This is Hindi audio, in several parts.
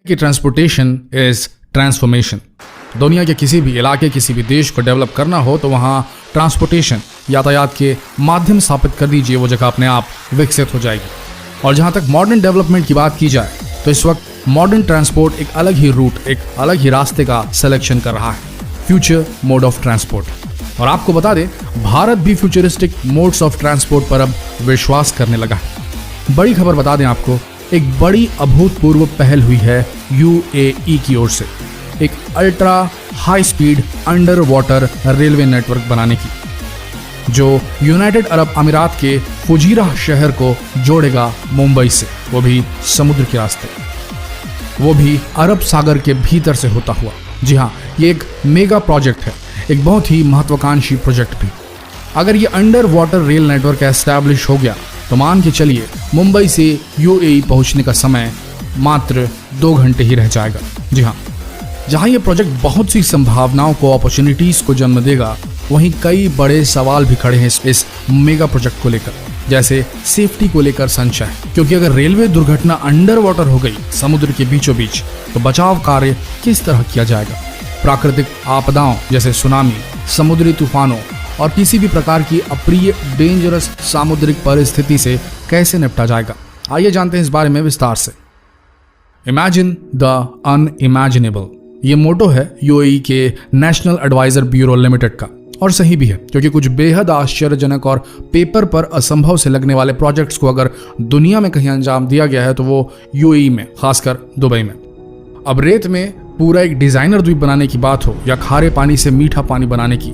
कि ट्रांसपोर्टेशन इज ट्रांसफॉर्मेशन। दुनिया के किसी भी इलाके, किसी भी देश को डेवलप करना हो तो वहाँ ट्रांसपोर्टेशन, यातायात के माध्यम स्थापित कर दीजिए, वो जगह अपने आप विकसित हो जाएगी। और जहाँ तक मॉडर्न डेवलपमेंट की बात की जाए तो इस वक्त मॉडर्न ट्रांसपोर्ट एक अलग ही रूट, एक अलग ही रास्ते का सिलेक्शन कर रहा है, फ्यूचर मोड ऑफ ट्रांसपोर्ट। और आपको बता दें, भारत भी फ्यूचरिस्टिक मोड्स ऑफ ट्रांसपोर्ट पर अब विश्वास करने लगा है। बड़ी खबर बता दें आपको, एक बड़ी अभूतपूर्व पहल हुई है यूएई की ओर से, एक ultra high speed under water railway network बनाने की, जो यूनाइटेड अरब अमीरात के फुजीरा शहर को जोड़ेगा मुंबई से, वो भी समुद्र के रास्ते, वो भी अरब सागर के भीतर से होता हुआ। जी हाँ, ये एक मेगा प्रोजेक्ट है, एक बहुत ही महत्वाकांक्षी प्रोजेक्ट भी। अगर ये under water rail network establish हो गया तो मान के चलिए मुंबई से यूएई पहुंचने का समय मात्र 2 घंटे ही रह जाएगा। जी हाँ, जहां ये प्रोजेक्ट बहुत सी संभावनाओं को, अपॉर्चुनिटीज को जन्म देगा, वहीं कई बड़े सवाल भी खड़े हैं इस मेगा प्रोजेक्ट को लेकर, जैसे सेफ्टी को लेकर संशय। क्योंकि अगर रेलवे दुर्घटना अंडर वाटर हो गई, समुद्र के बीचों बीच, तो बचाव कार्य किस तरह किया जाएगा? प्राकृतिक आपदाओं जैसे सुनामी, समुद्री तूफानों और किसी भी प्रकार की अप्रिय डेंजरस सामुद्रिक परिस्थिति से कैसे निपटा जाएगा? आइए जानते हैं इस बारे में विस्तार से। इमेजिन द अनइमेजिनेबल, ये मोटो है यूएई के नेशनल एडवाइजर ब्यूरो लिमिटेड का, और सही भी है, क्योंकि कुछ बेहद आश्चर्यजनक और पेपर पर असंभव से लगने वाले प्रोजेक्ट्स को अगर दुनिया में कहीं अंजाम दिया गया है तो वो यूएई में, खासकर दुबई में। अब रेत में पूरा एक डिजाइनर द्वीप बनाने की बात हो, या खारे पानी से मीठा पानी बनाने की,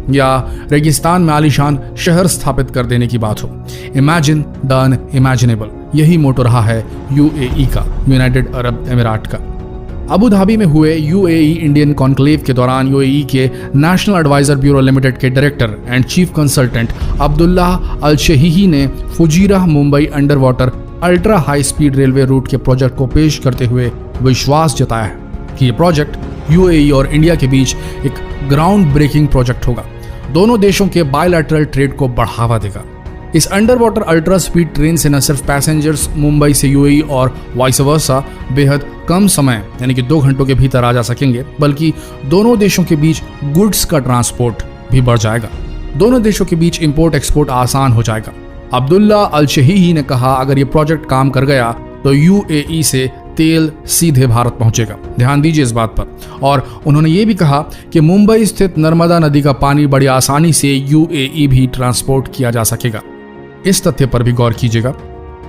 या रेगिस्तान में आलीशान शहर स्थापित कर देने की बात हो, इमेजिन द अनइमेजिनेबल, यही मोटो रहा है यूएई का, यूनाइटेड अरब अमीरात का। अबू धाबी में हुए यूएई इंडियन कॉन्क्लेव के दौरान यूएई के नेशनल एडवाइजर ब्यूरो लिमिटेड के director and chief consultant Abdullah Al Shehhi ने Fujairah Mumbai under water ultra high speed railway route के प्रोजेक्ट को पेश करते हुए विश्वास जताया है कि ये प्रोजेक्ट यूएई और इंडिया के बीच एक ग्राउंड ब्रेकिंग प्रोजेक्ट होगा, दोनों देशों के बायलैटरल ट्रेड को बढ़ावा देगा। इस under water ultra speed train से न सिर्फ पैसेंजर्स मुंबई से यूएई और वाइस वर्सा बेहद कम समय यानी कि 2 घंटों के भीतर आ जा सकेंगे, बल्कि दोनों देशों के बीच गुड्स का ट्रांसपोर्ट भी बढ़ जाएगा। दोनों देशों के बीच इंपोर्ट एक्सपोर्ट आसान हो जाएगा। अब्दुल्ला अल शहीही ने कहा, अगर ये प्रोजेक्ट काम कर गया तो यूएई से तेल सीधे भारत पहुंचेगा। ध्यान दीजिए इस बात पर। और उन्होंने ये भी कहा कि मुंबई स्थित नर्मदा नदी का पानी बड़ी आसानी से यूएई भी ट्रांसपोर्ट किया जा सकेगा। इस तथ्य पर भी गौर कीजिएगा,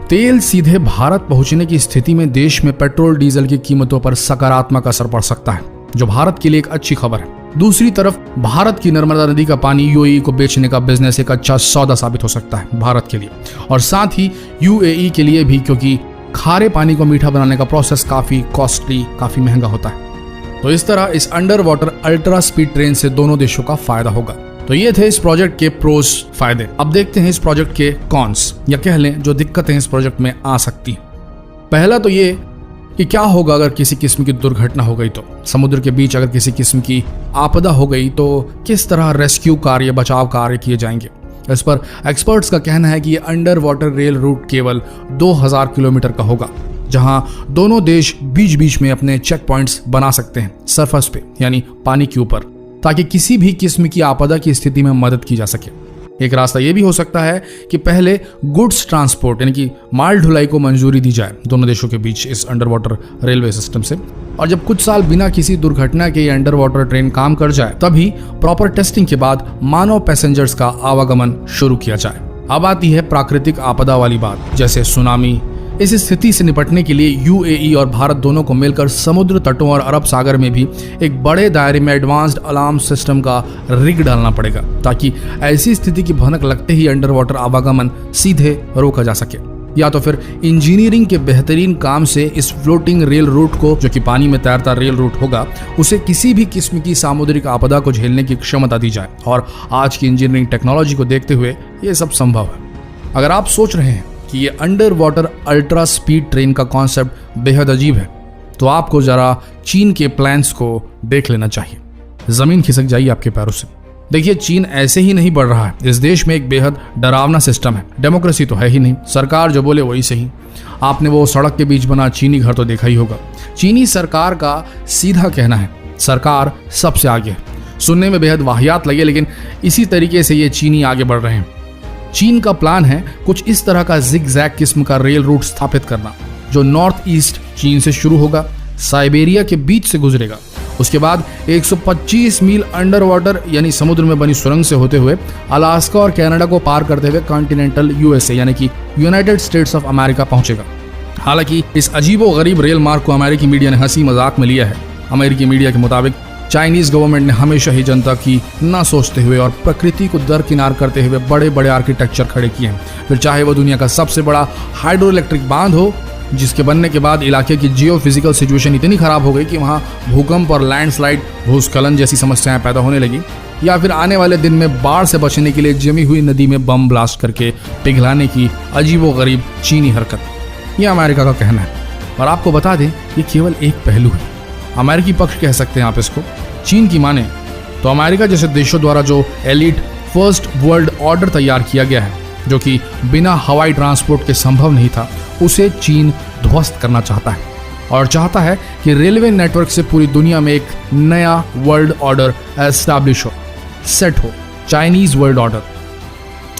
तेल सीधे भारत पहुंचने की स्थिति में देश में पेट्रोल डीजल की कीमतों पर सकारात्मक असर पड़ सकता है, जो भारत के लिए एक अच्छी खबर है। दूसरी तरफ भारत की नर्मदा नदी का पानी यूएई को बेचने का बिजनेस एक अच्छा सौदा साबित हो सकता है भारत के लिए, और साथ ही यूएई के लिए भी, क्योंकि खारे पानी को मीठा बनाने का प्रोसेस काफी कॉस्टली, काफी महंगा होता है। तो इस तरह इस under water ultra speed train से दोनों देशों का फायदा होगा। तो ये थे इस प्रोजेक्ट के प्रोस, फायदे। अब देखते हैं इस प्रोजेक्ट के कॉन्स, या कह लें जो दिक्कतें इस प्रोजेक्ट में आ सकती हैं। पहला तो ये कि क्या होगा अगर किसी किस्म की दुर्घटना हो गई तो, समुद्र के बीच अगर किसी किस्म की आपदा हो गई तो किस तरह रेस्क्यू कार्य, बचाव कार्य किए जाएंगे। इस पर एक्सपर्ट्स का कहना है कि ये अंडर वाटर रेल रूट केवल 2000 किलोमीटर का होगा, जहां दोनों देश बीच बीच में अपने चेक पॉइंट्स बना सकते हैं सरफेस पे, यानी पानी के ऊपर, ताकि किसी भी किस्म की आपदा की स्थिति में मदद की जा सके। एक रास्ता यह भी हो सकता है कि पहले गुड्स ट्रांसपोर्ट यानी कि माल ढुलाई को मंजूरी दी जाए दोनों देशों के बीच इस अंडर वाटर रेलवे सिस्टम से, और जब कुछ साल बिना किसी दुर्घटना के ये अंडर वाटर ट्रेन काम कर जाए, तभी प्रॉपर टेस्टिंग के बाद मानव पैसेंजर्स का आवागमन शुरू किया जाए। अब आती है प्राकृतिक आपदा वाली बात, जैसे सुनामी। इस स्थिति से निपटने के लिए यूएई और भारत दोनों को मिलकर समुद्र तटों और अरब सागर में भी एक बड़े दायरे में एडवांस्ड अलार्म सिस्टम का रिग डालना पड़ेगा, ताकि ऐसी स्थिति की भनक लगते ही अंडर वाटर आवागमन सीधे रोका जा सके। या तो फिर इंजीनियरिंग के बेहतरीन काम से इस फ्लोटिंग रेल रूट को, जो कि पानी में तैरता रेल रूट होगा, उसे किसी भी किस्म की सामुद्रिक आपदा को झेलने की क्षमता दी जाए। और आज की इंजीनियरिंग टेक्नोलॉजी को देखते हुए ये सब संभव है। अगर आप सोच रहे हैं कि ये under water ultra speed train का कॉन्सेप्ट बेहद अजीब है, तो आपको जरा चीन के प्लान्स को देख लेना चाहिए। जमीन खिसक जाइए आपके पैरों से। देखिए, चीन ऐसे ही नहीं बढ़ रहा है। इस देश में एक बेहद डरावना सिस्टम है। डेमोक्रेसी तो है ही नहीं, सरकार जो बोले वही सही। आपने वो सड़क के बीच बना चीनी घर तो देखा ही होगा। चीनी सरकार का सीधा कहना है, सरकार सबसे आगे है। सुनने में बेहद वाहियात लगे, लेकिन इसी तरीके से ये चीनी आगे बढ़ रहे हैं। चीन का प्लान है कुछ इस तरह का जिग-जैग किस्म का रेल रूट स्थापित करना, जो नॉर्थ ईस्ट चीन से शुरू होगा, साइबेरिया के बीच से गुजरेगा, उसके बाद 125 मील अंडर वाटर यानी समुद्र में बनी सुरंग से होते हुए अलास्का और कनाडा को पार करते हुए कॉन्टिनेंटल यूएसए यानी कि यूनाइटेड स्टेट्स ऑफ अमेरिका पहुंचेगा। हालांकि इस अजीबोगरीब रेल मार्ग को अमेरिकी मीडिया ने हंसी मजाक में लिया है। अमेरिकी मीडिया के मुताबिक चाइनीज गवर्नमेंट ने हमेशा ही जनता की न सोचते हुए और प्रकृति को दरकिनार करते हुए बड़े बड़े आर्किटेक्चर खड़े किए हैं। फिर चाहे वो दुनिया का सबसे बड़ा हाइड्रो इलेक्ट्रिक बांध हो, जिसके बनने के बाद इलाके की जियो फिजिकल सिचुएशन इतनी खराब हो गई कि वहाँ भूकंप और लैंडस्लाइड, भूस्खलन जैसी समस्याएं पैदा होने लगी, या फिर आने वाले दिन में बाढ़ से बचने के लिए जमी हुई नदी में बम ब्लास्ट करके पिघलाने की अजीबोगरीब चीनी हरकत। यह अमेरिका का कहना है। और आपको बता दें, ये केवल एक पहलू है, अमेरिकी पक्ष कह सकते हैं आप इसको। चीन की माने तो अमेरिका जैसे देशों द्वारा जो एलिट फर्स्ट वर्ल्ड ऑर्डर तैयार किया गया है, जो कि बिना हवाई ट्रांसपोर्ट के संभव नहीं था, उसे चीन ध्वस्त करना चाहता है और चाहता है कि रेलवे नेटवर्क से पूरी दुनिया में एक नया वर्ल्ड ऑर्डर एस्टैब्लिश हो, सेट हो, चाइनीज वर्ल्ड ऑर्डर।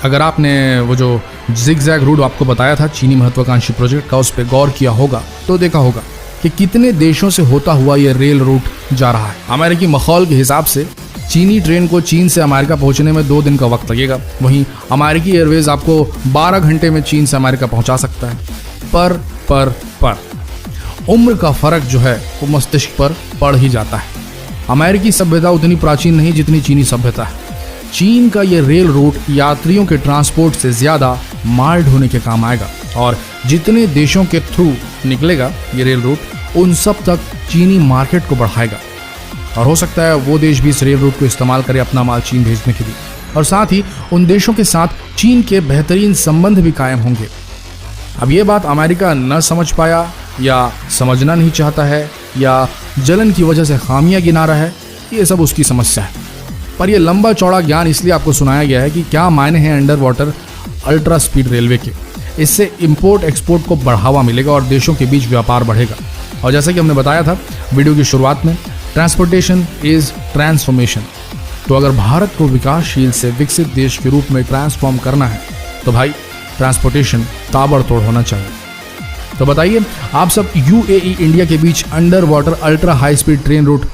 अगर आपने वो जो जिग-जैग रूट आपको बताया था चीनी महत्वाकांक्षी प्रोजेक्ट का, उस पर गौर किया होगा तो देखा होगा कि कितने देशों से होता हुआ ये रेल रूट जा रहा है। अमेरिकी माहौल के हिसाब से चीनी ट्रेन को चीन से अमेरिका पहुंचने में 2 दिन का वक्त लगेगा। वहीं अमेरिकी एयरवेज आपको 12 घंटे में चीन से अमेरिका पहुंचा सकता है। पर उम्र का फर्क जो है वो मस्तिष्क पर पड़ ही जाता है। अमेरिकी सभ्यता उतनी प्राचीन नहीं जितनी चीनी सभ्यता है। चीन का ये रेल रूट यात्रियों के ट्रांसपोर्ट से ज्यादा माल ढोने के काम आएगा, और जितने देशों के थ्रू निकलेगा ये रेल रूट, उन सब तक चीनी मार्केट को बढ़ाएगा। और हो सकता है वो देश भी इस रेल रूट को इस्तेमाल करे अपना माल चीन भेजने के लिए, और साथ ही उन देशों के साथ चीन के बेहतरीन संबंध भी कायम होंगे। अब ये बात अमेरिका न समझ पाया, या समझना नहीं चाहता है, या जलन की वजह से खामियां गिना रहा है, ये सब उसकी समस्या है। पर यह लंबा चौड़ा ज्ञान इसलिए आपको सुनाया गया है कि क्या मायने हैं under water ultra speed railway के। इससे इंपोर्ट एक्सपोर्ट को बढ़ावा मिलेगा और देशों के बीच व्यापार बढ़ेगा। और जैसा कि हमने बताया था वीडियो की शुरुआत में, ट्रांसपोर्टेशन इज ट्रांसफॉर्मेशन। तो अगर भारत को विकासशील से विकसित देश के रूप में ट्रांसफॉर्म करना है तो भाई ट्रांसपोर्टेशन ताबड़तोड़ होना चाहिए। तो बताइए, आप सब यूएई इंडिया के बीच under water ultra high speed train root